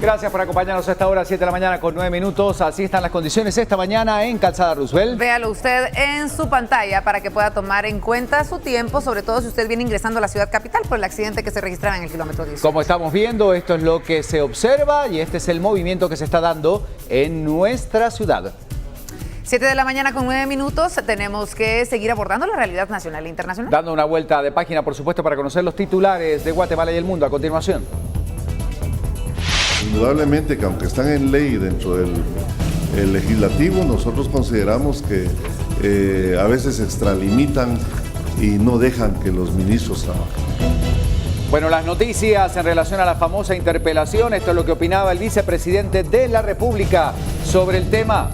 Gracias por acompañarnos a esta hora, 7 de la mañana con 9 minutos. Así están las condiciones esta mañana en Calzada Roosevelt. Véalo usted en su pantalla para que pueda tomar en cuenta su tiempo, sobre todo si usted viene ingresando a la ciudad capital por el accidente que se registraba en el kilómetro 10. Como estamos viendo, esto es lo que se observa y este es el movimiento que se está dando en nuestra ciudad. 7 de la mañana con 9 minutos, tenemos que seguir abordando la realidad nacional e internacional. Dando una vuelta de página, por supuesto, para conocer los titulares de Guatemala y el mundo a continuación. Indudablemente que aunque están en ley dentro del legislativo, nosotros consideramos que a veces se extralimitan y no dejan que los ministros trabajen. Bueno, las noticias en relación a la famosa interpelación, esto es lo que opinaba el vicepresidente de la República sobre el tema.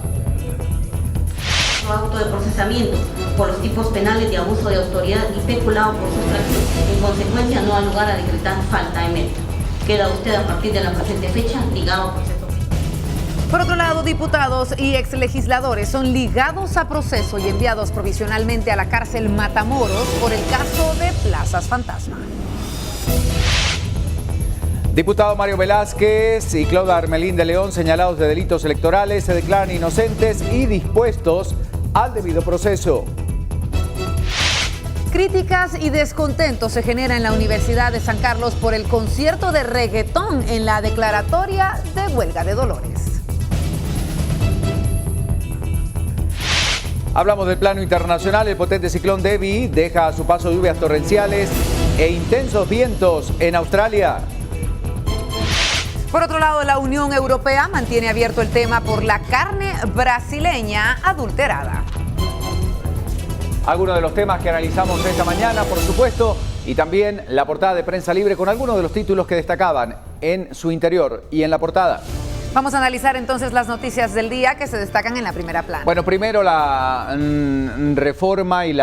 Acto de procesamiento por los tipos penales de abuso de autoridad y peculado por sustracción. En consecuencia, no ha lugar a decretar falta de mérito. Queda usted a partir de la presente fecha ligado a proceso. Por otro lado, diputados y exlegisladores son ligados a proceso y enviados provisionalmente a la cárcel Matamoros por el caso de Plazas Fantasma. Diputado Mario Velázquez y Claudia Armelín de León, señalados de delitos electorales, se declaran inocentes y dispuestos al debido proceso. Críticas y descontento se genera en la Universidad de San Carlos por el concierto de reggaetón en la declaratoria de huelga de Dolores. Hablamos del plano internacional. El potente ciclón Debbie deja a su paso lluvias torrenciales e intensos vientos en Australia. Por otro lado, la Unión Europea mantiene abierto el tema por la carne brasileña adulterada. Algunos de los temas que analizamos esta mañana, por supuesto, y también la portada de Prensa Libre con algunos de los títulos que destacaban en su interior y en la portada. Vamos a analizar entonces las noticias del día que se destacan en la primera plana. Bueno, primero la reforma y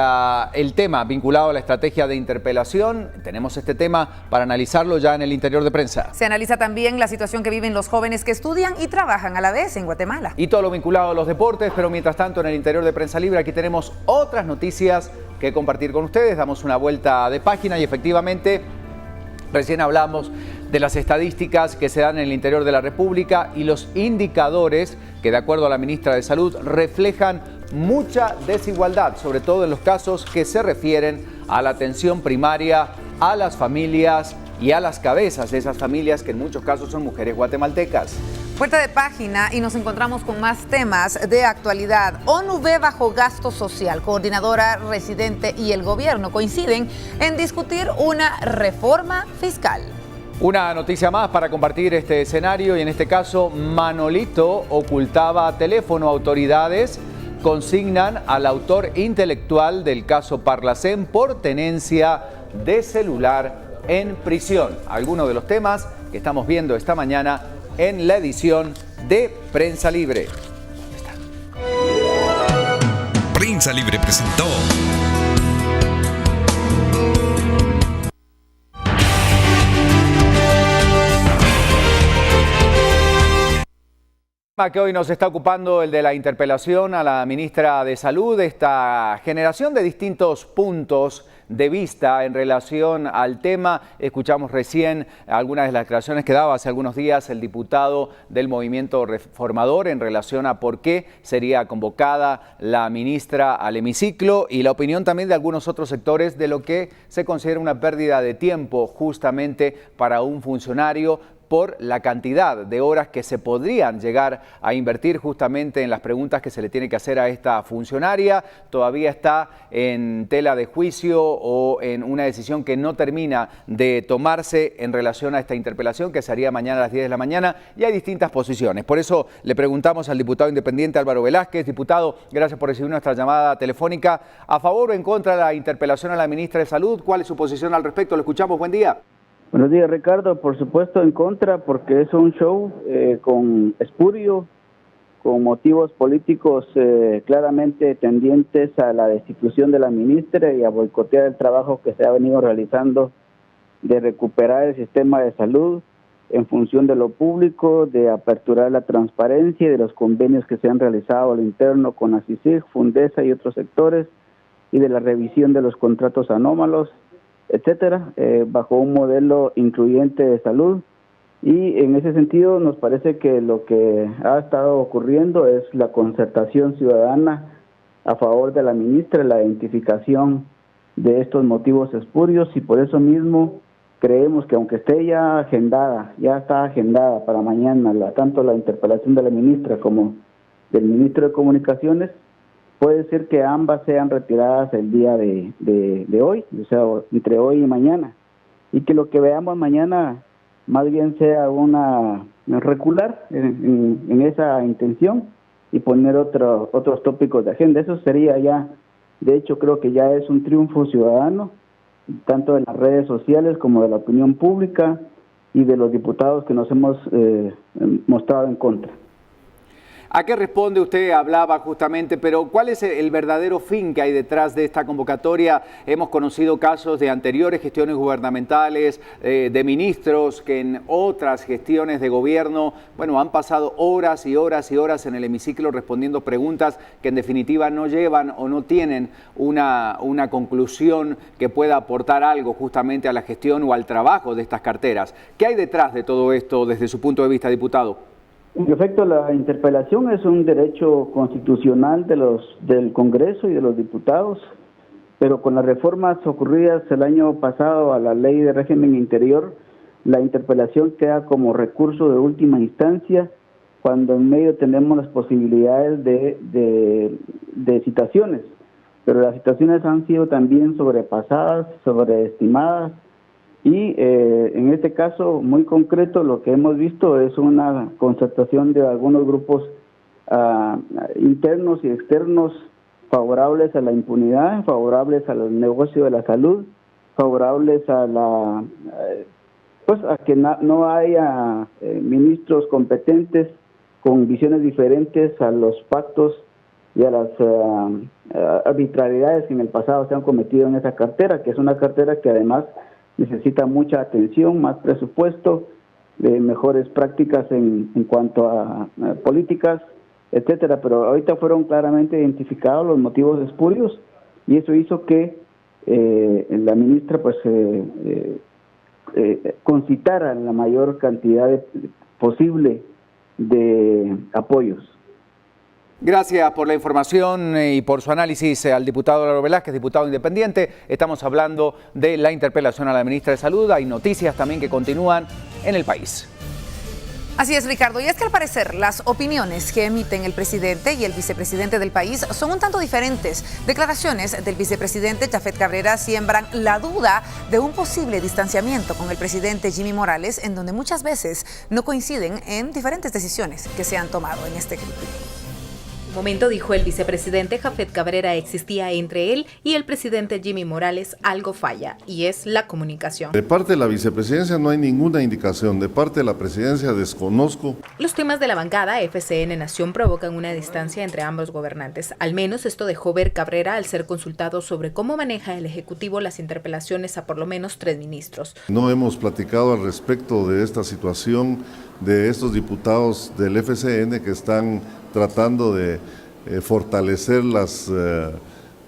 el tema vinculado a la estrategia de interpelación. Tenemos este tema para analizarlo ya en el interior de Prensa. Se analiza también la situación que viven los jóvenes que estudian y trabajan a la vez en Guatemala. Y todo lo vinculado a los deportes, pero mientras tanto en el interior de Prensa Libre aquí tenemos otras noticias que compartir con ustedes. Damos una vuelta de página y efectivamente recién hablamos de las estadísticas que se dan en el interior de la República y los indicadores que, de acuerdo a la ministra de Salud, reflejan mucha desigualdad, sobre todo en los casos que se refieren a la atención primaria, a las familias y a las cabezas de esas familias que en muchos casos son mujeres guatemaltecas. Vuelta de página y nos encontramos con más temas de actualidad. ONU ve bajo gasto social. Coordinadora residente y el gobierno coinciden en discutir una reforma fiscal. Una noticia más para compartir este escenario y en este caso Manolito ocultaba teléfono. Autoridades consignan al autor intelectual del caso Parlacén por tenencia de celular en prisión. Algunos de los temas que estamos viendo esta mañana en la edición de Prensa Libre. Prensa Libre presentó. Que hoy nos está ocupando el de la interpelación a la ministra de Salud, esta generación de distintos puntos de vista en relación al tema. Escuchamos recién algunas de las declaraciones que daba hace algunos días el diputado del Movimiento Reformador en relación a por qué sería convocada la ministra al hemiciclo y la opinión también de algunos otros sectores de lo que se considera una pérdida de tiempo justamente para un funcionario por la cantidad de horas que se podrían llegar a invertir justamente en las preguntas que se le tiene que hacer a esta funcionaria. Todavía está en tela de juicio o en una decisión que no termina de tomarse en relación a esta interpelación que se haría mañana a las 10 de la mañana y hay distintas posiciones. Por eso le preguntamos al diputado independiente Álvaro Velázquez. Diputado, gracias por recibir nuestra llamada telefónica. ¿A favor o en contra de la interpelación a la ministra de Salud? ¿Cuál es su posición al respecto? Lo escuchamos. Buen día. Buenos días, Ricardo. Por supuesto en contra, porque es un show con espurio, con motivos políticos claramente tendientes a la destitución de la ministra y a boicotear el trabajo que se ha venido realizando de recuperar el sistema de salud en función de lo público, de aperturar la transparencia y de los convenios que se han realizado al interno con la CICIG, Fundesa y otros sectores, y de la revisión de los contratos anómalos, etcétera, bajo un modelo incluyente de salud Y en ese sentido nos parece que lo que ha estado ocurriendo es la concertación ciudadana a favor de la ministra, la identificación de estos motivos espurios, y por eso mismo creemos que aunque esté ya está agendada para mañana tanto la interpelación de la ministra como del ministro de Comunicaciones, puede ser que ambas sean retiradas el día de hoy, o sea, entre hoy y mañana, y que lo que veamos mañana más bien sea una recular en esa intención y poner otros tópicos de agenda. Eso sería ya, de hecho creo que ya es un triunfo ciudadano, tanto en las redes sociales como de la opinión pública y de los diputados que nos hemos mostrado en contra. ¿A qué responde? Usted hablaba justamente, pero ¿cuál es el verdadero fin que hay detrás de esta convocatoria? Hemos conocido casos de anteriores gestiones gubernamentales, de ministros que en otras gestiones de gobierno, bueno, han pasado horas y horas y horas en el hemiciclo respondiendo preguntas que en definitiva no llevan o no tienen una conclusión que pueda aportar algo justamente a la gestión o al trabajo de estas carteras. ¿Qué hay detrás de todo esto desde su punto de vista, diputado? En efecto, la interpelación es un derecho constitucional del Congreso y de los diputados, pero con las reformas ocurridas el año pasado a la Ley de Régimen Interior, la interpelación queda como recurso de última instancia cuando en medio tenemos las posibilidades de citaciones, pero las citaciones han sido también sobrepasadas, sobreestimadas, y en este caso muy concreto lo que hemos visto es una constatación de algunos grupos internos y externos favorables a la impunidad, favorables al negocio de la salud, favorables a a que no haya ministros competentes con visiones diferentes a los pactos y a las arbitrariedades que en el pasado se han cometido en esa cartera, que es una cartera que además necesita mucha atención, más presupuesto, mejores prácticas en cuanto a políticas, etcétera. Pero ahorita fueron claramente identificados los motivos espurios y eso hizo que la ministra concitara la mayor cantidad posible de apoyos. Gracias por la información y por su análisis al diputado Lauro Velázquez, diputado independiente. Estamos hablando de la interpelación a la ministra de Salud. Hay noticias también que continúan en el país. Así es, Ricardo. Y es que al parecer las opiniones que emiten el presidente y el vicepresidente del país son un tanto diferentes. Declaraciones del vicepresidente Jafet Cabrera siembran la duda de un posible distanciamiento con el presidente Jimmy Morales, en donde muchas veces no coinciden en diferentes decisiones que se han tomado en este ejemplo. Momento, dijo el vicepresidente Jafet Cabrera, existía entre él y el presidente Jimmy Morales algo falla, y es la comunicación. De parte de la vicepresidencia no hay ninguna indicación, de parte de la presidencia desconozco. Los temas de la bancada FCN Nación provocan una distancia entre ambos gobernantes. Al menos esto dejó ver Cabrera al ser consultado sobre cómo maneja el Ejecutivo las interpelaciones a por lo menos 3 ministros. No hemos platicado al respecto de esta situación de estos diputados del FCN que están tratando de fortalecer las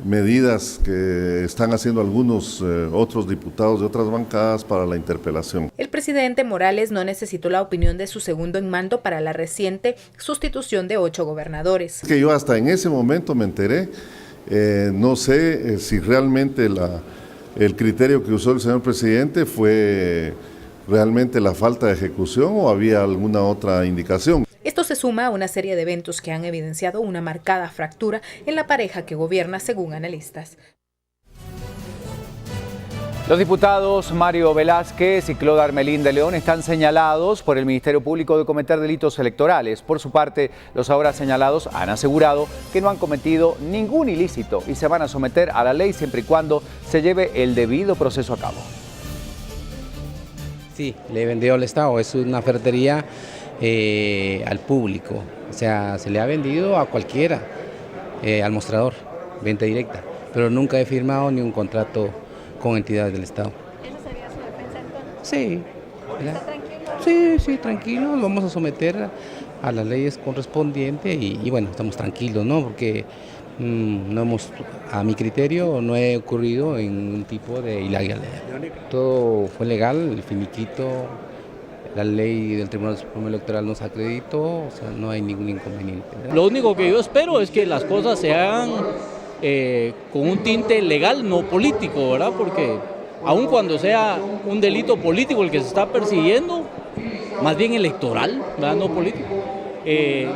medidas que están haciendo algunos otros diputados de otras bancadas para la interpelación. El presidente Morales no necesitó la opinión de su segundo en mando para la reciente sustitución de 8 gobernadores. Que yo hasta en ese momento me enteré, no sé si realmente el criterio que usó el señor presidente fue realmente la falta de ejecución o había alguna otra indicación. Esto se suma a una serie de eventos que han evidenciado una marcada fractura en la pareja que gobierna, según analistas. Los diputados Mario Velázquez y Claude Armelín de León están señalados por el Ministerio Público de cometer delitos electorales. Por su parte, los ahora señalados han asegurado que no han cometido ningún ilícito y se van a someter a la ley siempre y cuando se lleve el debido proceso a cabo. Sí, le he vendido al Estado, es una ferretería al público, o sea, se le ha vendido a cualquiera, al mostrador, venta directa, pero nunca he firmado ni un contrato con entidades del Estado. ¿Esa sería su defensa entonces? Sí. ¿Está tranquilo? Sí, tranquilo, lo vamos a someter a las leyes correspondientes y bueno, estamos tranquilos, ¿no? Porque no hemos, a mi criterio, no he ocurrido en un tipo de ilegalidad. Todo fue legal, el finiquito la ley del Tribunal Supremo Electoral nos acreditó, o sea, no hay ningún inconveniente. Lo único que yo espero es que las cosas se hagan con un tinte legal, no político, ¿verdad? Porque aun cuando sea un delito político el que se está persiguiendo, más bien electoral, ¿verdad? No político,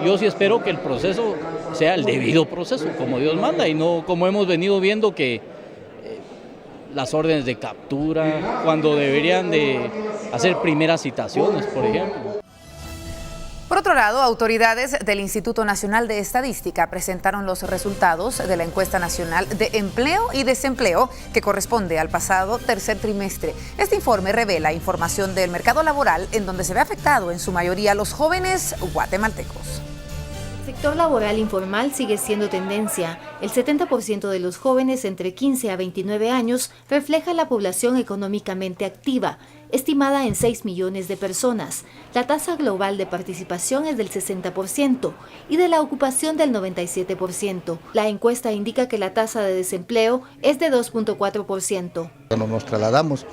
yo sí espero que el proceso sea el debido proceso, como Dios manda, y no como hemos venido viendo que las órdenes de captura, cuando deberían de hacer primeras citaciones, por ejemplo. Por otro lado, autoridades del Instituto Nacional de Estadística presentaron los resultados de la encuesta nacional de empleo y desempleo que corresponde al pasado tercer trimestre. Este informe revela información del mercado laboral en donde se ve afectado en su mayoría los jóvenes guatemaltecos. El sector laboral informal sigue siendo tendencia. El 70% de los jóvenes entre 15 a 29 años refleja la población económicamente activa, estimada en 6 millones de personas. La tasa global de participación es del 60% y de la ocupación del 97%. La encuesta indica que la tasa de desempleo es de 2.4%. Cuando nos trasladamos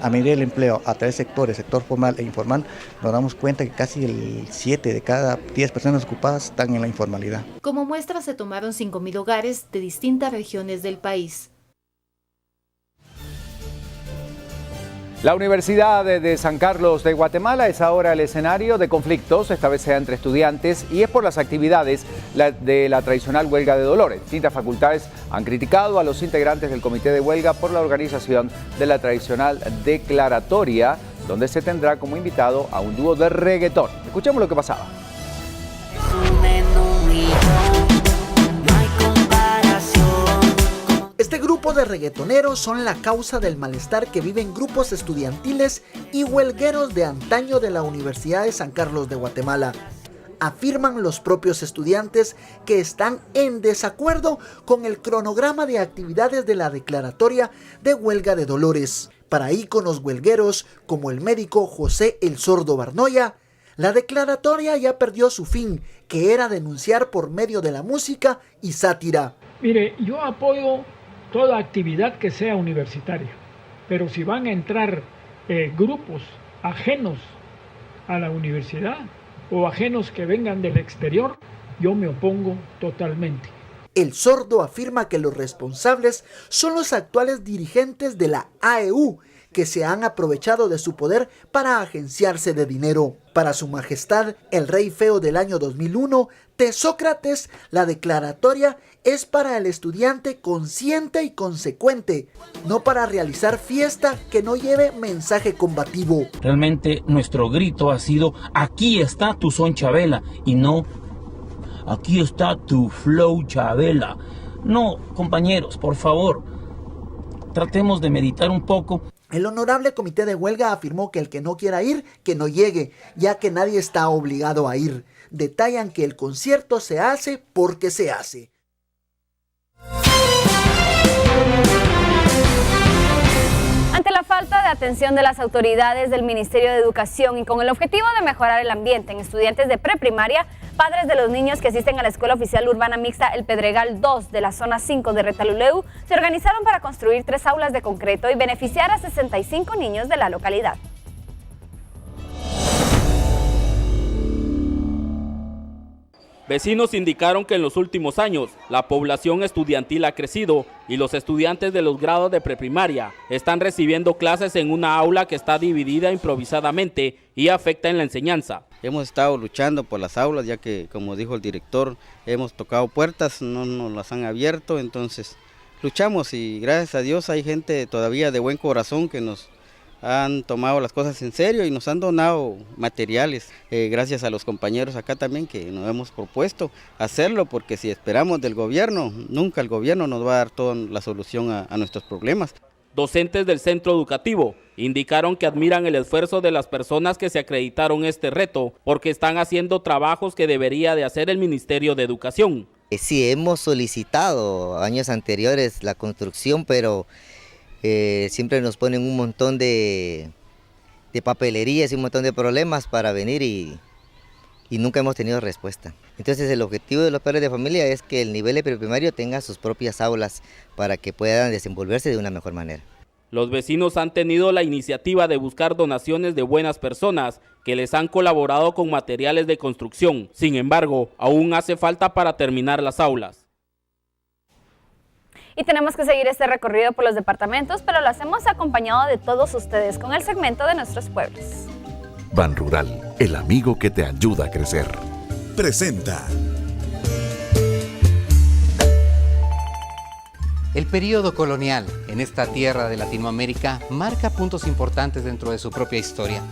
a medir el empleo a 3 sectores, sector formal e informal, nos damos cuenta que casi el 7 de cada 10 personas ocupadas están en la informalidad. Como muestra se tomaron 5.000 hogares de distintas regiones del país. La Universidad de San Carlos de Guatemala es ahora el escenario de conflictos, esta vez sea entre estudiantes, y es por las actividades de la tradicional huelga de dolores. Distintas facultades han criticado a los integrantes del comité de huelga por la organización de la tradicional declaratoria, donde se tendrá como invitado a un dúo de reggaetón. Escuchemos lo que pasaba. Este grupo de reggaetoneros son la causa del malestar que viven grupos estudiantiles y huelgueros de antaño de la Universidad de San Carlos de Guatemala. Afirman los propios estudiantes que están en desacuerdo con el cronograma de actividades de la declaratoria de huelga de dolores. Para íconos huelgueros como el médico José El Sordo Barnoya, la declaratoria ya perdió su fin, que era denunciar por medio de la música y sátira. Mire, yo apoyo toda actividad que sea universitaria, pero si van a entrar grupos ajenos a la universidad o ajenos que vengan del exterior, yo me opongo totalmente. El Sordo afirma que los responsables son los actuales dirigentes de la AEU, que se han aprovechado de su poder para agenciarse de dinero. Para su majestad, el rey feo del año 2001, Tesócrates, la declaratoria es para el estudiante consciente y consecuente, no para realizar fiesta que no lleve mensaje combativo. Realmente nuestro grito ha sido: aquí está tu son Chabela, y no aquí está tu flow Chabela. No, compañeros, por favor, tratemos de meditar un poco. El honorable comité de huelga afirmó que el que no quiera ir, que no llegue, ya que nadie está obligado a ir. Detallan que el concierto se hace porque se hace. Ante la falta de atención de las autoridades del Ministerio de Educación y con el objetivo de mejorar el ambiente en estudiantes de preprimaria, padres de los niños que asisten a la Escuela Oficial Urbana Mixta El Pedregal 2 de la zona 5 de Retaluleu se organizaron para construir 3 aulas de concreto y beneficiar a 65 niños de la localidad. Vecinos indicaron que en los últimos años la población estudiantil ha crecido y los estudiantes de los grados de preprimaria están recibiendo clases en una aula que está dividida improvisadamente y afecta en la enseñanza. Hemos estado luchando por las aulas, ya que, como dijo el director, hemos tocado puertas, no nos las han abierto, entonces luchamos y gracias a Dios hay gente todavía de buen corazón que nos han tomado las cosas en serio y nos han donado materiales, gracias a los compañeros acá también que nos hemos propuesto hacerlo, porque si esperamos del gobierno, nunca el gobierno nos va a dar toda la solución a nuestros problemas. Docentes del centro educativo indicaron que admiran el esfuerzo de las personas que se acreditaron este reto porque están haciendo trabajos que debería de hacer el Ministerio de Educación. Sí, hemos solicitado años anteriores la construcción, pero siempre nos ponen un montón de papelerías y un montón de problemas para venir y nunca hemos tenido respuesta. Entonces el objetivo de los padres de familia es que el nivel de preprimario tenga sus propias aulas para que puedan desenvolverse de una mejor manera. Los vecinos han tenido la iniciativa de buscar donaciones de buenas personas que les han colaborado con materiales de construcción. Sin embargo, aún hace falta para terminar las aulas. Y tenemos que seguir este recorrido por los departamentos, pero lo hacemos acompañado de todos ustedes con el segmento de nuestros pueblos. Ban Rural, el amigo que te ayuda a crecer. Presenta. El período colonial en esta tierra de Latinoamérica marca puntos importantes dentro de su propia historia.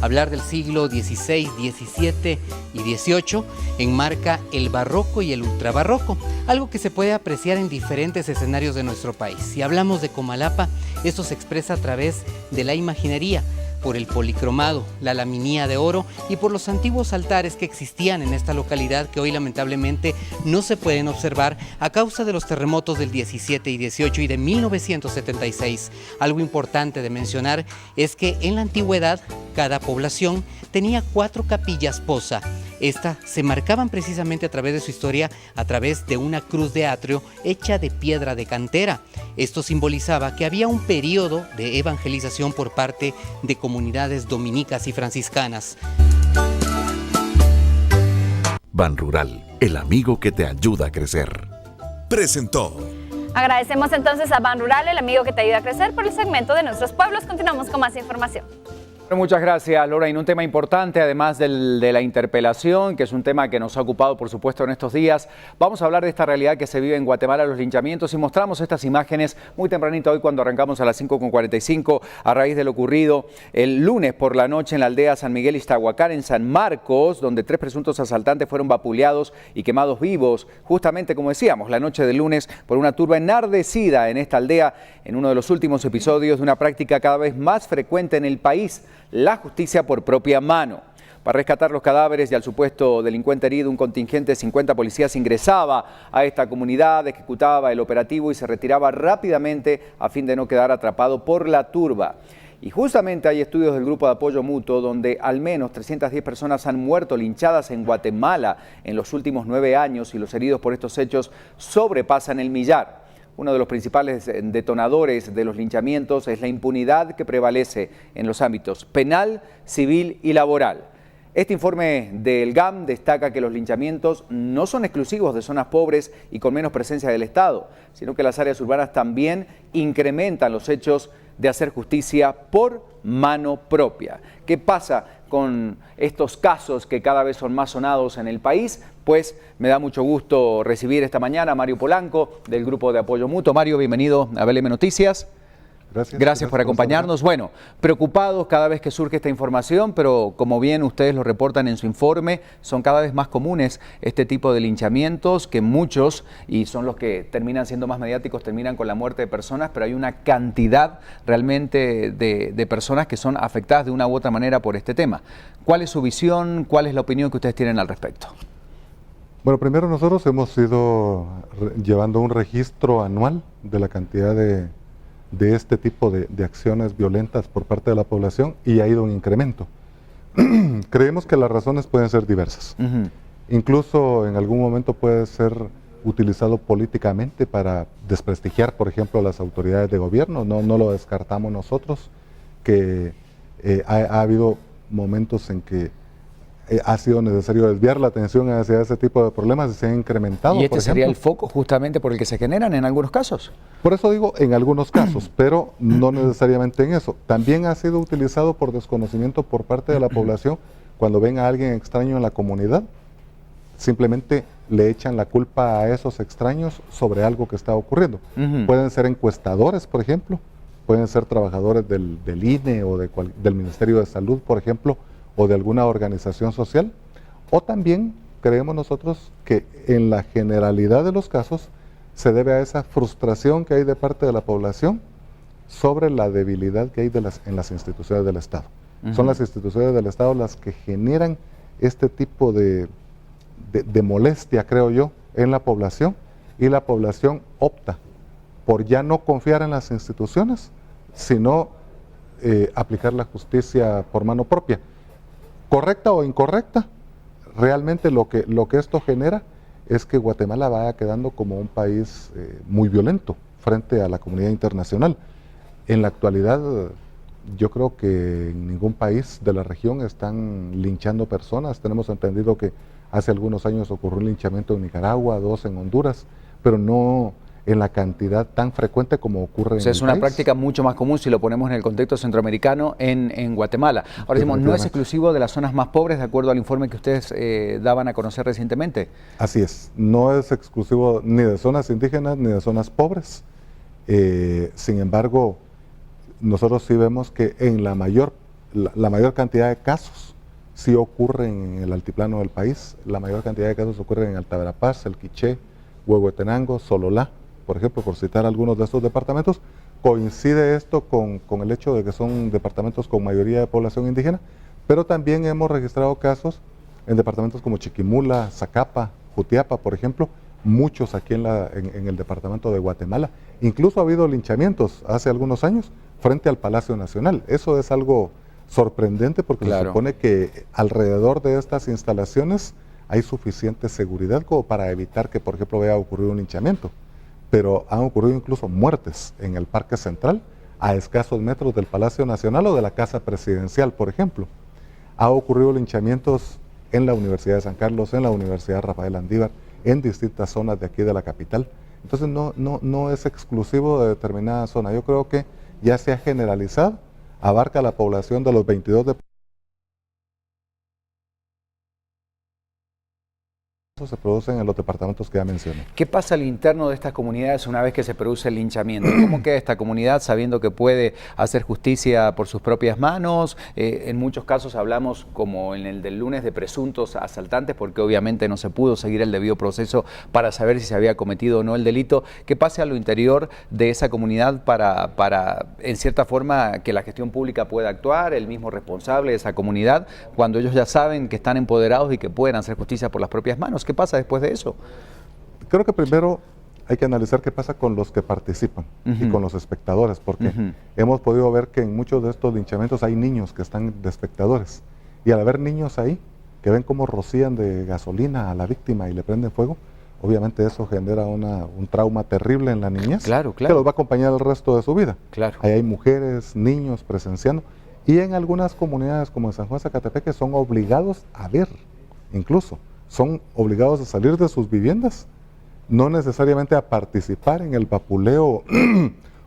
Hablar del siglo XVI, XVII y XVIII enmarca el barroco y el ultrabarroco, algo que se puede apreciar en diferentes escenarios de nuestro país. Si hablamos de Comalapa, esto se expresa a través de la imaginería, por el policromado, la laminía de oro y por los antiguos altares que existían en esta localidad que hoy lamentablemente no se pueden observar a causa de los terremotos del 17 y 18 y de 1976. Algo importante de mencionar es que en la antigüedad cada población tenía 4 capillas posa. Estas se marcaban precisamente a través de su historia, a través de una cruz de atrio hecha de piedra de cantera. Esto simbolizaba que había un periodo de evangelización por parte de comunidades dominicas y franciscanas. Ban Rural, el amigo que te ayuda a crecer. Presentó. Agradecemos entonces a Ban Rural, el amigo que te ayuda a crecer, por el segmento de nuestros pueblos. Continuamos con más información. Muchas gracias, Laura. Y un tema importante, además de la interpelación, que es un tema que nos ha ocupado, por supuesto, en estos días. Vamos a hablar de esta realidad que se vive en Guatemala, los linchamientos, y mostramos estas imágenes muy tempranito hoy cuando arrancamos a las 5:45 a raíz de lo ocurrido el lunes por la noche en la aldea San Miguel Iztahuacán, en San Marcos, donde 3 presuntos asaltantes fueron vapuleados y quemados vivos, justamente como decíamos, la noche del lunes por una turba enardecida en esta aldea, en uno de los últimos episodios de una práctica cada vez más frecuente en el país, la justicia por propia mano. Para rescatar los cadáveres y al supuesto delincuente herido, un contingente de 50 policías ingresaba a esta comunidad, ejecutaba el operativo y se retiraba rápidamente a fin de no quedar atrapado por la turba. Y justamente hay estudios del Grupo de Apoyo Mutuo donde al menos 310 personas han muerto linchadas en Guatemala en los últimos 9 años y los heridos por estos hechos sobrepasan el millar. Uno de los principales detonadores de los linchamientos es la impunidad que prevalece en los ámbitos penal, civil y laboral. Este informe del GAM destaca que los linchamientos no son exclusivos de zonas pobres y con menos presencia del Estado, sino que las áreas urbanas también incrementan los hechos de hacer justicia por mano propia. ¿Qué pasa con estos casos que cada vez son más sonados en el país? Pues me da mucho gusto recibir esta mañana a Mario Polanco del Grupo de Apoyo Mutuo. Mario, bienvenido a BLM Noticias. Gracias por acompañarnos. Bueno, preocupados cada vez que surge esta información, pero como bien ustedes lo reportan en su informe, son cada vez más comunes este tipo de linchamientos que muchos, y son los que terminan siendo más mediáticos, terminan con la muerte de personas, pero hay una cantidad realmente de personas que son afectadas de una u otra manera por este tema. ¿Cuál es su visión? ¿Cuál es la opinión que ustedes tienen al respecto? Bueno, primero nosotros hemos ido llevando un registro anual de la cantidad de este tipo de acciones violentas por parte de la población y ha ido un incremento. Creemos que las razones pueden ser diversas. Incluso en algún momento puede ser utilizado políticamente para desprestigiar, por ejemplo, a las autoridades de gobierno. No lo descartamos nosotros, que ha habido momentos en que ha sido necesario desviar la atención hacia ese tipo de problemas y se han incrementado. ¿Y este sería el foco justamente por el que se generan en algunos casos? Por eso digo en algunos casos, pero no necesariamente en eso. También ha sido utilizado por desconocimiento por parte de la población. Cuando ven a alguien extraño en la comunidad, simplemente le echan la culpa a esos extraños sobre algo que está ocurriendo. Pueden ser encuestadores, por ejemplo, pueden ser trabajadores del INE o del Ministerio de Salud, por ejemplo, o de alguna organización social, o también creemos nosotros que en la generalidad de los casos se debe a esa frustración que hay de parte de la población sobre la debilidad que hay en las instituciones del Estado. Son las instituciones del Estado las que generan este tipo de molestia, creo yo, en la población, y la población opta por ya no confiar en las instituciones, sino aplicar la justicia por mano propia. Correcta o incorrecta, realmente lo que esto genera es que Guatemala vaya quedando como un país muy violento frente a la comunidad internacional. En la actualidad, yo creo que en ningún país de la región están linchando personas. Tenemos entendido que hace algunos años ocurrió un linchamiento en Nicaragua, 2 en Honduras, pero no en la cantidad tan frecuente como ocurre en el país. Es una práctica mucho más común si lo ponemos en el contexto centroamericano en Guatemala. Ahora decimos, no es exclusivo de las zonas más pobres, de acuerdo al informe que ustedes daban a conocer recientemente. Así es, no es exclusivo ni de zonas indígenas ni de zonas pobres. Sin embargo, nosotros sí vemos que en la mayor cantidad de casos sí ocurren en el altiplano del país. La mayor cantidad de casos ocurren en Alta Verapaz, El Quiché, Huehuetenango, Sololá, por ejemplo, por citar algunos de estos departamentos. Coincide esto con el hecho de que son departamentos con mayoría de población indígena, pero también hemos registrado casos en departamentos como Chiquimula, Zacapa, Jutiapa, por ejemplo, muchos aquí en el departamento de Guatemala. Incluso ha habido linchamientos hace algunos años frente al Palacio Nacional. Eso es algo sorprendente porque se supone que alrededor de estas instalaciones hay suficiente seguridad como para evitar que, por ejemplo, vaya a ocurrir un linchamiento. Pero han ocurrido incluso muertes en el Parque Central, a escasos metros del Palacio Nacional o de la Casa Presidencial, por ejemplo. Ha ocurrido linchamientos en la Universidad de San Carlos, en la Universidad Rafael Andívar, en distintas zonas de aquí de la capital. Entonces no es exclusivo de determinada zona. Yo creo que ya se ha generalizado, abarca la población de los 22 departamentos. Se producen en los departamentos que ya mencioné. ¿Qué pasa al interno de estas comunidades una vez que se produce el linchamiento? ¿Cómo queda esta comunidad sabiendo que puede hacer justicia por sus propias manos? En muchos casos hablamos, como en el del lunes, de presuntos asaltantes, porque obviamente no se pudo seguir el debido proceso para saber si se había cometido o no el delito. ¿Qué pasa a lo interior de esa comunidad para en cierta forma, que la gestión pública pueda actuar, el mismo responsable de esa comunidad, cuando ellos ya saben que están empoderados y que pueden hacer justicia por las propias manos? ¿Qué pasa después de eso? Creo que primero hay que analizar qué pasa con los que participan y con los espectadores, porque hemos podido ver que en muchos de estos linchamientos hay niños que están de espectadores, y al haber niños ahí que ven cómo rocían de gasolina a la víctima y le prenden fuego, obviamente eso genera un trauma terrible en la niñez, que los va a acompañar el resto de su vida. Ahí hay mujeres, niños presenciando, y en algunas comunidades como en San Juan Zacatepeque son obligados a ver, incluso son obligados a salir de sus viviendas, no necesariamente a participar en el vapuleo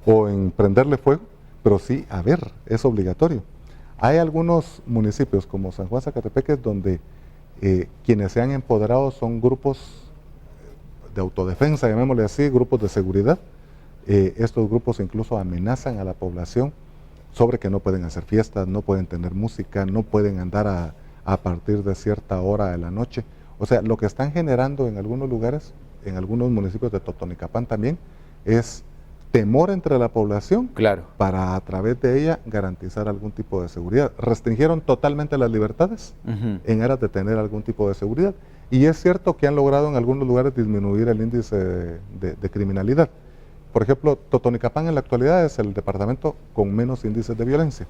o en prenderle fuego, pero sí a ver, es obligatorio. Hay algunos municipios como San Juan Zacatepeque donde quienes se han empoderado son grupos de autodefensa, llamémosle así, grupos de seguridad. Estos grupos incluso amenazan a la población sobre que no pueden hacer fiestas, no pueden tener música, no pueden andar a partir de cierta hora de la noche. O sea, lo que están generando en algunos lugares, en algunos municipios de Totonicapán también, es temor entre la población para a través de ella garantizar algún tipo de seguridad. Restringieron totalmente las libertades en aras de tener algún tipo de seguridad. Y es cierto que han logrado en algunos lugares disminuir el índice de criminalidad. Por ejemplo, Totonicapán en la actualidad es el departamento con menos índices de violencia.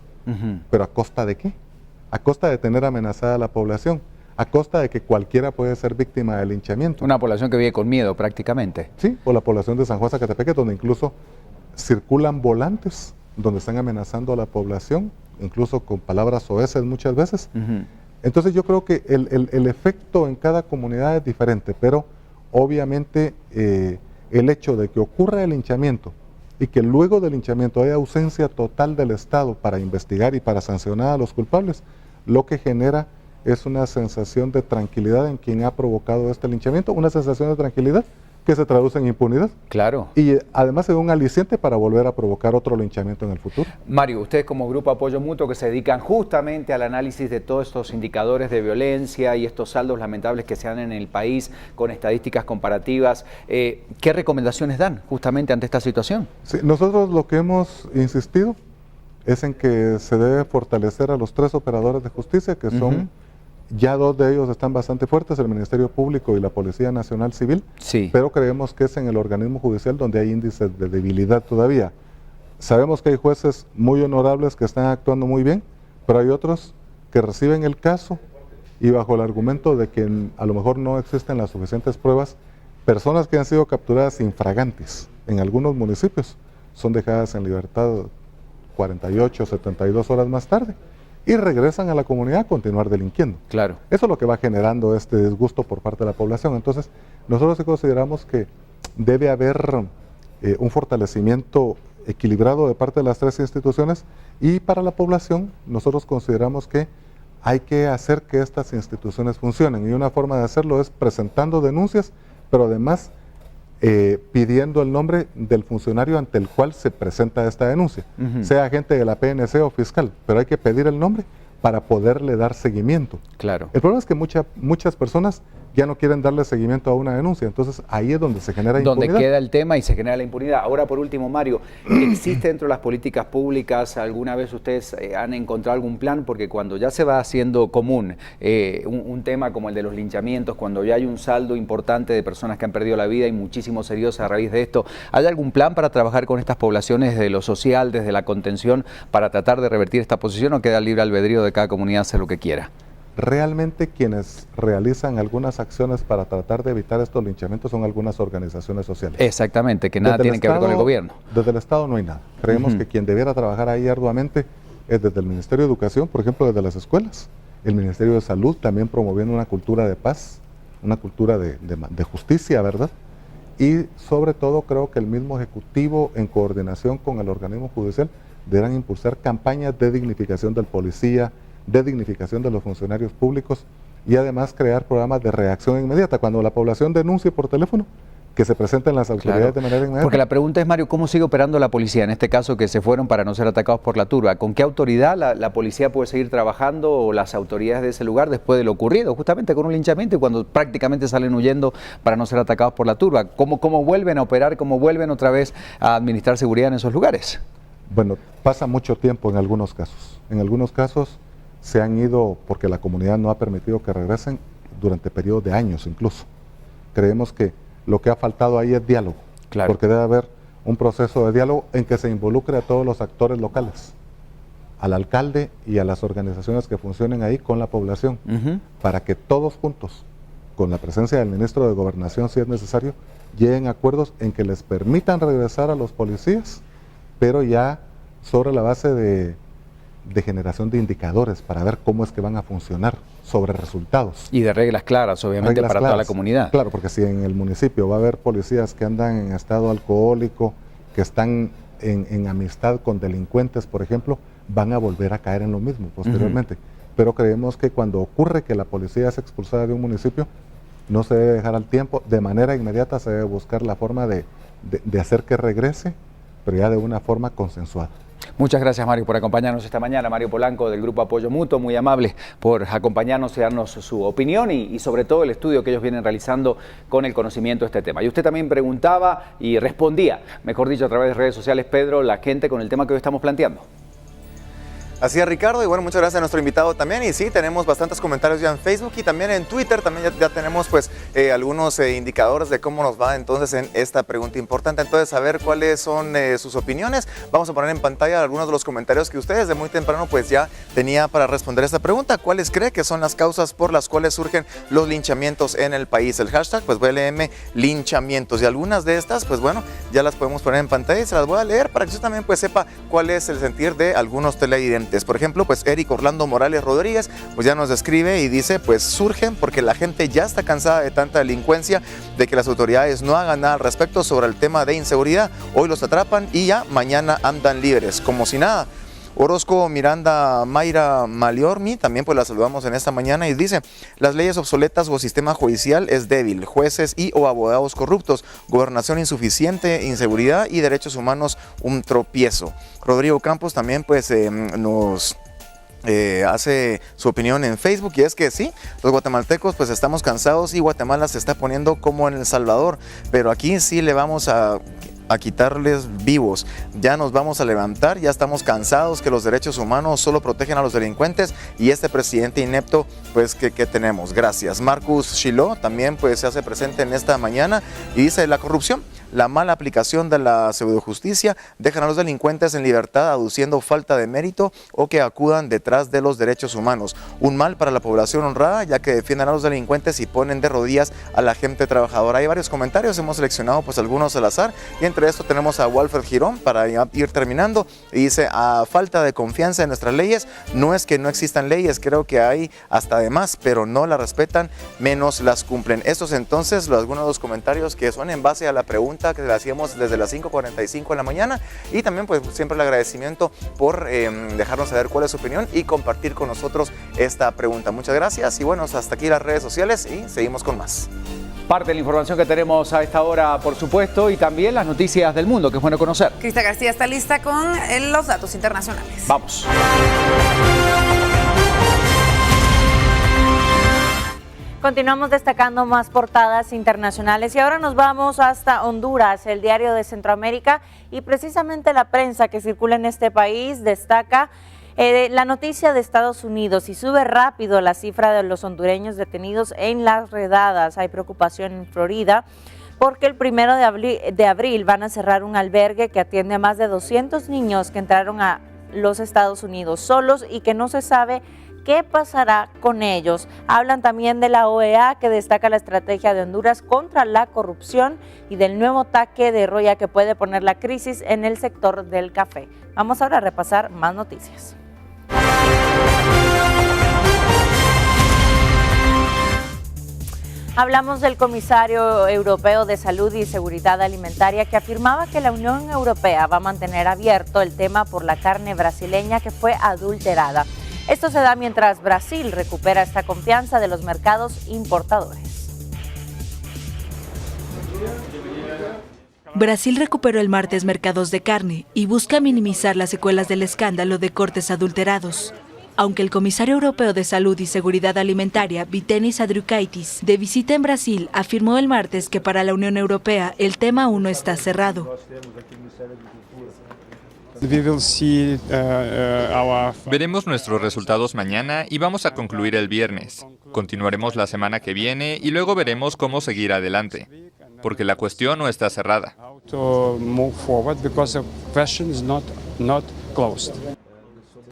¿Pero a costa de qué? A costa de tener amenazada a la población, a costa de que cualquiera puede ser víctima del linchamiento. Una población que vive con miedo prácticamente. Sí, o la población de San Juan Zacatepeque, donde incluso circulan volantes, donde están amenazando a la población, incluso con palabras soeces muchas veces. Entonces yo creo que el efecto en cada comunidad es diferente, pero obviamente el hecho de que ocurra el linchamiento y que luego del linchamiento haya ausencia total del Estado para investigar y para sancionar a los culpables, lo que genera es una sensación de tranquilidad en quien ha provocado este linchamiento, una sensación de tranquilidad que se traduce en impunidad. Y además es un aliciente para volver a provocar otro linchamiento en el futuro. Mario, ustedes como Grupo Apoyo Mutuo que se dedican justamente al análisis de todos estos indicadores de violencia y estos saldos lamentables que se dan en el país con estadísticas comparativas, ¿qué recomendaciones dan justamente ante esta situación? Sí, nosotros lo que hemos insistido es en que se debe fortalecer a los 3 operadores de justicia, que son... Ya 2 de ellos están bastante fuertes, el Ministerio Público y la Policía Nacional Civil, pero creemos que es en el organismo judicial donde hay índices de debilidad todavía. Sabemos que hay jueces muy honorables que están actuando muy bien, pero hay otros que reciben el caso y bajo el argumento de que a lo mejor no existen las suficientes pruebas, personas que han sido capturadas infragantes en algunos municipios son dejadas en libertad 48, 72 horas más tarde y regresan a la comunidad a continuar delinquiendo. Claro. Eso es lo que va generando este disgusto por parte de la población. Entonces, nosotros sí consideramos que debe haber un fortalecimiento equilibrado de parte de las tres instituciones, y para la población nosotros consideramos que hay que hacer que estas instituciones funcionen, y una forma de hacerlo es presentando denuncias, pero además pidiendo el nombre del funcionario ante el cual se presenta esta denuncia, sea agente de la PNC o fiscal, pero hay que pedir el nombre para poderle dar seguimiento. Claro. El problema es que muchas personas ya no quieren darle seguimiento a una denuncia, entonces ahí es donde se genera impunidad. Donde queda el tema y se genera la impunidad. Ahora, por último, Mario, ¿existe dentro de las políticas públicas, alguna vez ustedes han encontrado algún plan? Porque cuando ya se va haciendo común un tema como el de los linchamientos, cuando ya hay un saldo importante de personas que han perdido la vida y muchísimos heridos a raíz de esto, ¿hay algún plan para trabajar con estas poblaciones desde lo social, desde la contención, para tratar de revertir esta posición, o queda libre albedrío de cada comunidad hacer lo que quiera? Realmente quienes realizan algunas acciones para tratar de evitar estos linchamientos son algunas organizaciones sociales. Exactamente, que nada tienen que ver con el gobierno. Desde el Estado no hay nada. Creemos que quien debiera trabajar ahí arduamente es desde el Ministerio de Educación, por ejemplo, desde las escuelas, el Ministerio de Salud también promoviendo una cultura de paz, una cultura de justicia, ¿verdad? Y sobre todo creo que el mismo Ejecutivo, en coordinación con el organismo judicial, deberán impulsar campañas de dignificación del policía, de dignificación de los funcionarios públicos, y además crear programas de reacción inmediata. Cuando la población denuncie por teléfono, que se presenten las autoridades de manera inmediata. Porque la pregunta es, Mario, ¿cómo sigue operando la policía? En este caso, que se fueron para no ser atacados por la turba. ¿Con qué autoridad la policía puede seguir trabajando, o las autoridades de ese lugar, después de lo ocurrido, justamente con un linchamiento, y cuando prácticamente salen huyendo para no ser atacados por la turba? ¿Cómo vuelven a operar? ¿Cómo vuelven otra vez a administrar seguridad en esos lugares? Bueno, pasa mucho tiempo en algunos casos. En algunos casos se han ido porque la comunidad no ha permitido que regresen durante periodos de años incluso. Creemos que lo que ha faltado ahí es diálogo, porque debe haber un proceso de diálogo en que se involucre a todos los actores locales, al alcalde y a las organizaciones que funcionen ahí con la población, para que todos juntos, con la presencia del ministro de Gobernación si es necesario, lleguen a acuerdos en que les permitan regresar a los policías, pero ya sobre la base de generación de indicadores para ver cómo es que van a funcionar, sobre resultados. Y de reglas claras, obviamente, para toda la comunidad. Claro, porque si en el municipio va a haber policías que andan en estado alcohólico, que están en amistad con delincuentes, por ejemplo, van a volver a caer en lo mismo posteriormente. Pero creemos que cuando ocurre que la policía es expulsada de un municipio, no se debe dejar al tiempo, de manera inmediata se debe buscar la forma de hacer que regrese, pero ya de una forma consensuada. Muchas gracias, Mario, por acompañarnos esta mañana. Mario Polanco, del Grupo Apoyo Mutuo, muy amable por acompañarnos y darnos su opinión y sobre todo el estudio que ellos vienen realizando con el conocimiento de este tema. Y usted también preguntaba y respondía, mejor dicho, a través de redes sociales, Pedro, la gente con el tema que hoy estamos planteando. Así es, Ricardo, y bueno, muchas gracias a nuestro invitado también, y sí, tenemos bastantes comentarios ya en Facebook y también en Twitter, también ya tenemos pues algunos indicadores de cómo nos va entonces en esta pregunta importante. Entonces, a ver cuáles son sus opiniones. Vamos a poner en pantalla algunos de los comentarios que ustedes de muy temprano pues ya tenía para responder esta pregunta. ¿Cuáles cree que son las causas por las cuales surgen los linchamientos en el país? El hashtag pues BLM linchamientos, y algunas de estas pues bueno, ya las podemos poner en pantalla y se las voy a leer para que usted también pues sepa cuál es el sentir de algunos televidentes. Por ejemplo, pues Eric Orlando Morales Rodríguez pues ya nos describe y dice pues surgen porque la gente ya está cansada de tanta delincuencia, de que las autoridades no hagan nada al respecto sobre el tema de inseguridad. Hoy los atrapan y ya mañana andan libres, como si nada. Orozco Miranda Mayra Maliormi, también pues la saludamos en esta mañana, y dice: las leyes obsoletas o sistema judicial es débil, jueces y o abogados corruptos, gobernación insuficiente, inseguridad y derechos humanos un tropiezo. Rodrigo Campos también pues nos hace su opinión en Facebook, y es que sí, los guatemaltecos pues estamos cansados y Guatemala se está poniendo como en El Salvador, pero aquí sí le vamos a quitarles vivos. Ya nos vamos a levantar, ya estamos cansados que los derechos humanos solo protegen a los delincuentes y este presidente inepto pues que tenemos. Gracias. Marcus Shilo también pues se hace presente en esta mañana y dice: la corrupción la mala aplicación de la pseudojusticia dejan a los delincuentes en libertad aduciendo falta de mérito o que acudan detrás de los derechos humanos. Un mal para la población honrada, ya que defienden a los delincuentes y ponen de rodillas a la gente trabajadora. Hay varios comentarios, hemos seleccionado pues algunos al azar, y entre esto tenemos a Walfred Girón para ir terminando, y dice: a falta de confianza en nuestras leyes, no es que no existan leyes, creo que hay hasta de más, pero no las respetan, menos las cumplen. Estos entonces algunos de los comentarios que son en base a la pregunta que le hacíamos desde las 5:45 de la mañana, y también pues siempre el agradecimiento por dejarnos saber cuál es su opinión y compartir con nosotros esta pregunta. Muchas gracias, y bueno, hasta aquí las redes sociales y seguimos con más. Parte de la información que tenemos a esta hora, por supuesto, y también las noticias del mundo, que es bueno conocer. Crista García está lista con los datos internacionales. Vamos. Continuamos destacando más portadas internacionales y ahora nos vamos hasta Honduras, el diario de Centroamérica, y precisamente la prensa que circula en este país destaca la noticia de Estados Unidos y sube rápido la cifra de los hondureños detenidos en las redadas. Hay preocupación en Florida porque el 1 de abril van a cerrar un albergue que atiende a más de 200 niños que entraron a los Estados Unidos solos y que no se sabe qué pasará con ellos. Hablan también de la OEA, que destaca la estrategia de Honduras contra la corrupción y del nuevo ataque de Roya que puede poner la crisis en el sector del café. Vamos ahora a repasar más noticias. Hablamos del comisario europeo de Salud y Seguridad Alimentaria, que afirmaba que la Unión Europea va a mantener abierto el tema por la carne brasileña que fue adulterada. Esto se da mientras Brasil recupera esta confianza de los mercados importadores. Brasil recuperó el martes mercados de carne y busca minimizar las secuelas del escándalo de cortes adulterados. Aunque el comisario europeo de Salud y Seguridad Alimentaria, Vytenis Andriukaitis, de visita en Brasil, afirmó el martes que para la Unión Europea el tema aún no está cerrado. Veremos nuestros resultados mañana y vamos a concluir el viernes. Continuaremos la semana que viene y luego veremos cómo seguir adelante, porque la cuestión no está cerrada.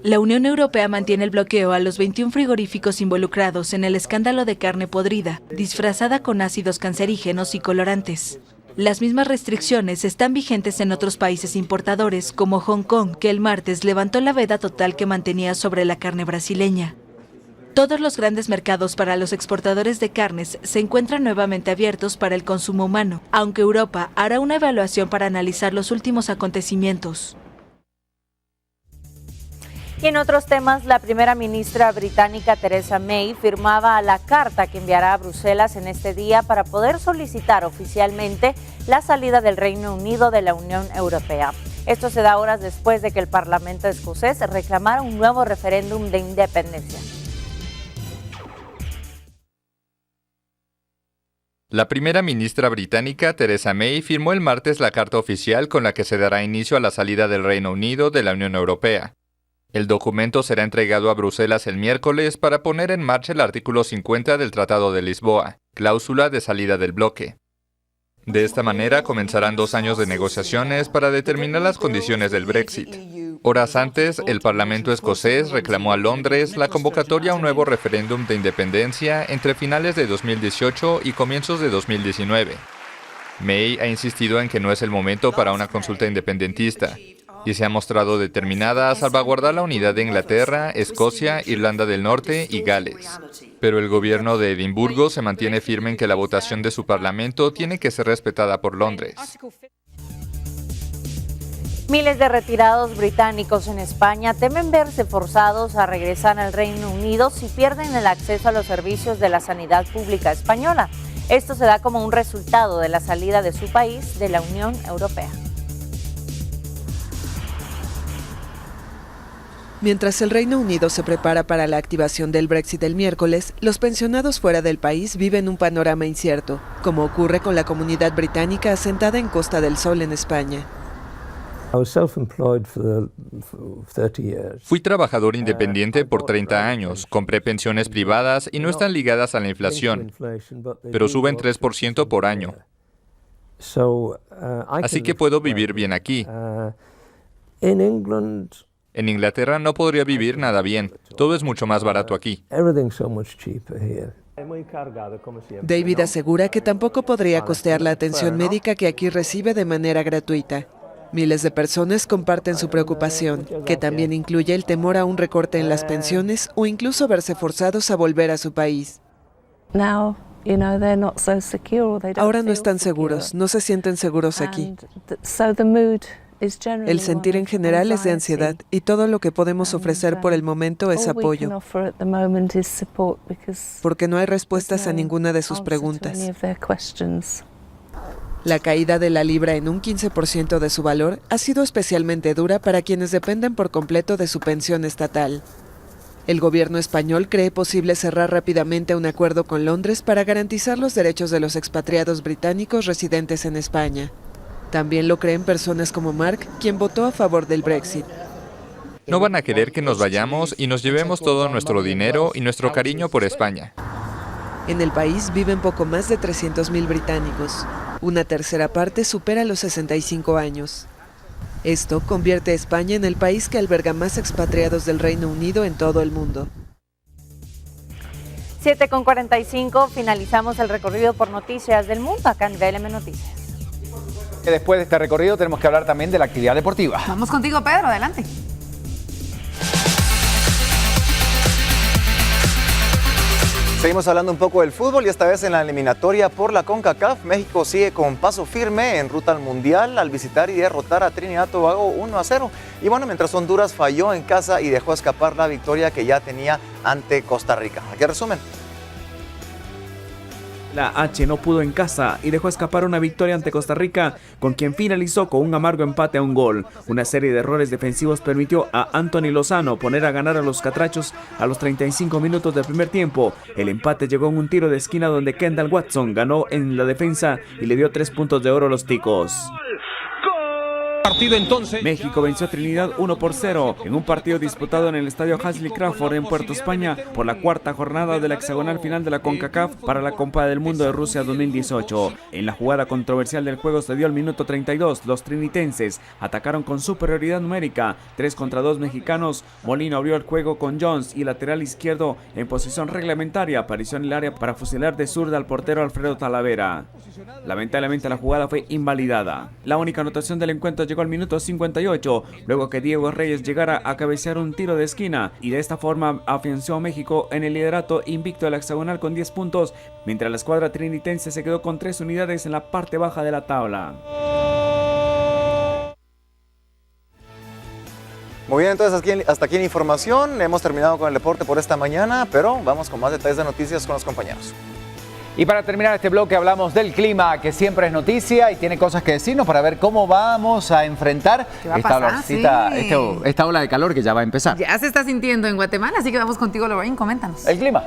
La Unión Europea mantiene el bloqueo a los 21 frigoríficos involucrados en el escándalo de carne podrida, disfrazada con ácidos cancerígenos y colorantes. Las mismas restricciones están vigentes en otros países importadores, como Hong Kong, que el martes levantó la veda total que mantenía sobre la carne brasileña. Todos los grandes mercados para los exportadores de carnes se encuentran nuevamente abiertos para el consumo humano, aunque Europa hará una evaluación para analizar los últimos acontecimientos. Y en otros temas, la primera ministra británica Theresa May firmaba la carta que enviará a Bruselas en este día para poder solicitar oficialmente la salida del Reino Unido de la Unión Europea. Esto se da horas después de que el Parlamento escocés reclamara un nuevo referéndum de independencia. La primera ministra británica, Theresa May, firmó el martes la carta oficial con la que se dará inicio a la salida del Reino Unido de la Unión Europea. El documento será entregado a Bruselas el miércoles para poner en marcha el artículo 50 del Tratado de Lisboa, cláusula de salida del bloque. De esta manera comenzarán 2 años de negociaciones para determinar las condiciones del Brexit. Horas antes, el Parlamento escocés reclamó a Londres la convocatoria a un nuevo referéndum de independencia entre finales de 2018 y comienzos de 2019. May ha insistido en que no es el momento para una consulta independentista y se ha mostrado determinada a salvaguardar la unidad de Inglaterra, Escocia, Irlanda del Norte y Gales. Pero el gobierno de Edimburgo se mantiene firme en que la votación de su parlamento tiene que ser respetada por Londres. Miles de retirados británicos en España temen verse forzados a regresar al Reino Unido si pierden el acceso a los servicios de la sanidad pública española. Esto se da como un resultado de la salida de su país de la Unión Europea. Mientras el Reino Unido se prepara para la activación del Brexit el miércoles, los pensionados fuera del país viven un panorama incierto, como ocurre con la comunidad británica asentada en Costa del Sol en España. Fui trabajador independiente por 30 años, compré pensiones privadas y no están ligadas a la inflación, pero suben 3% por año. Así que puedo vivir bien aquí. En Inglaterra no podría vivir nada bien. Todo es mucho más barato aquí. David asegura que tampoco podría costear la atención médica que aquí recibe de manera gratuita. Miles de personas comparten su preocupación, que también incluye el temor a un recorte en las pensiones o incluso verse forzados a volver a su país. Ahora no están seguros, no se sienten seguros aquí. El sentir en general es de ansiedad y todo lo que podemos ofrecer por el momento es apoyo, porque no hay respuestas a ninguna de sus preguntas. La caída de la libra en un 15% de su valor ha sido especialmente dura para quienes dependen por completo de su pensión estatal. El gobierno español cree posible cerrar rápidamente un acuerdo con Londres para garantizar los derechos de los expatriados británicos residentes en España. También lo creen personas como Mark, quien votó a favor del Brexit. No van a querer que nos vayamos y nos llevemos todo nuestro dinero y nuestro cariño por España. En el país viven poco más de 300.000 británicos. Una tercera parte supera los 65 años. Esto convierte a España en el país que alberga más expatriados del Reino Unido en todo el mundo. 7:45, finalizamos el recorrido por noticias del mundo acá en VLM Noticias. Después de este recorrido tenemos que hablar también de la actividad deportiva. Vamos contigo, Pedro, adelante. Seguimos hablando un poco del fútbol y esta vez en la eliminatoria por la CONCACAF. México sigue con paso firme en ruta al Mundial al visitar y derrotar a Trinidad y Tobago 1-0. Y bueno, mientras Honduras falló en casa y dejó escapar la victoria que ya tenía ante Costa Rica. Aquí el resumen. La H no pudo en casa y dejó escapar una victoria ante Costa Rica, con quien finalizó con un amargo empate a un gol. Una serie de errores defensivos permitió a Anthony Lozano poner a ganar a los catrachos a los 35 minutos del primer tiempo. El empate llegó en un tiro de esquina donde Kendall Watson ganó en la defensa y le dio 3 puntos de oro a los ticos. Partido entonces. México venció a Trinidad 1-0 en un partido disputado en el estadio Hasley Crawford en Puerto España por la cuarta jornada de la hexagonal final de la CONCACAF para la Copa del Mundo de Rusia 2018. En la jugada controversial del juego se dio al minuto 32. Los trinitenses atacaron con superioridad numérica, 3 contra 2 mexicanos. Molino abrió el juego con Jones y lateral izquierdo en posición reglamentaria apareció en el área para fusilar de zurda al portero Alfredo Talavera. Lamentablemente la jugada fue invalidada. La única anotación del encuentro llegó al minuto 58, luego que Diego Reyes llegara a cabecear un tiro de esquina y de esta forma afianzó a México en el liderato invicto de la hexagonal con 10 puntos, mientras la escuadra trinitense se quedó con 3 unidades en la parte baja de la tabla. Muy bien, entonces hasta aquí la información. Hemos terminado con el deporte por esta mañana, pero vamos con más detalles de noticias con los compañeros. Y para terminar este bloque hablamos del clima, que siempre es noticia y tiene cosas que decirnos para ver cómo vamos a enfrentar esta ola de calor que ya va a empezar. Ya se está sintiendo en Guatemala, así que vamos contigo, Lorraine, coméntanos. El clima.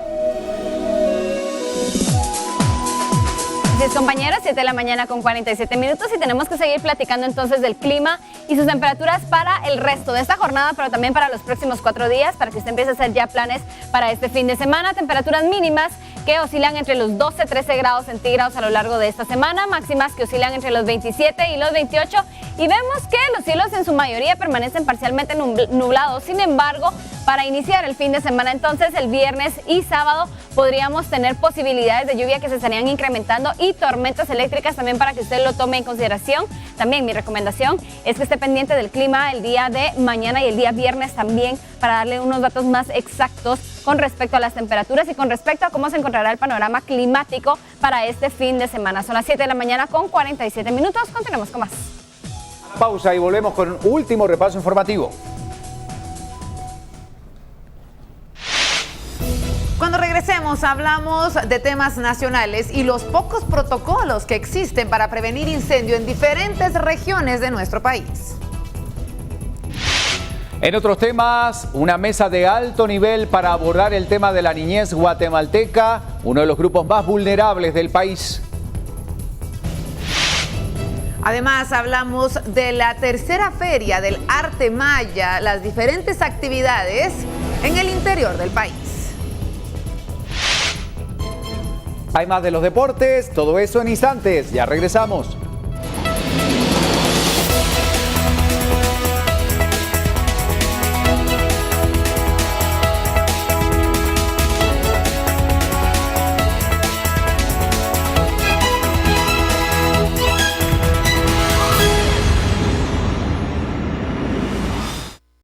Así es, compañeras, 7 de la mañana con 47 minutos y tenemos que seguir platicando entonces del clima y sus temperaturas para el resto de esta jornada, pero también para los próximos 4 días, para que usted empiece a hacer ya planes para este fin de semana. Temperaturas mínimas que oscilan entre los 12-13 grados centígrados a lo largo de esta semana, máximas que oscilan entre los 27 y los 28, y vemos que los cielos en su mayoría permanecen parcialmente nublados. Sin embargo, para iniciar el fin de semana entonces, el viernes y sábado podríamos tener posibilidades de lluvia que se estarían incrementando y tormentas eléctricas también, para que usted lo tome en consideración. También mi recomendación es que esté pendiente del clima el día de mañana y el día viernes también, para darle unos datos más exactos con respecto a las temperaturas y con respecto a cómo se encontrará el panorama climático para este fin de semana. Son las 7 de la mañana con 47 minutos. Continuamos con más. Pausa y volvemos con un último repaso informativo. Cuando regresemos hablamos de temas nacionales y los pocos protocolos que existen para prevenir incendio en diferentes regiones de nuestro país. En otros temas, una mesa de alto nivel para abordar el tema de la niñez guatemalteca, uno de los grupos más vulnerables del país. Además, hablamos de la tercera feria del arte maya, las diferentes actividades en el interior del país. Hay más de los deportes, todo eso en instantes. Ya regresamos.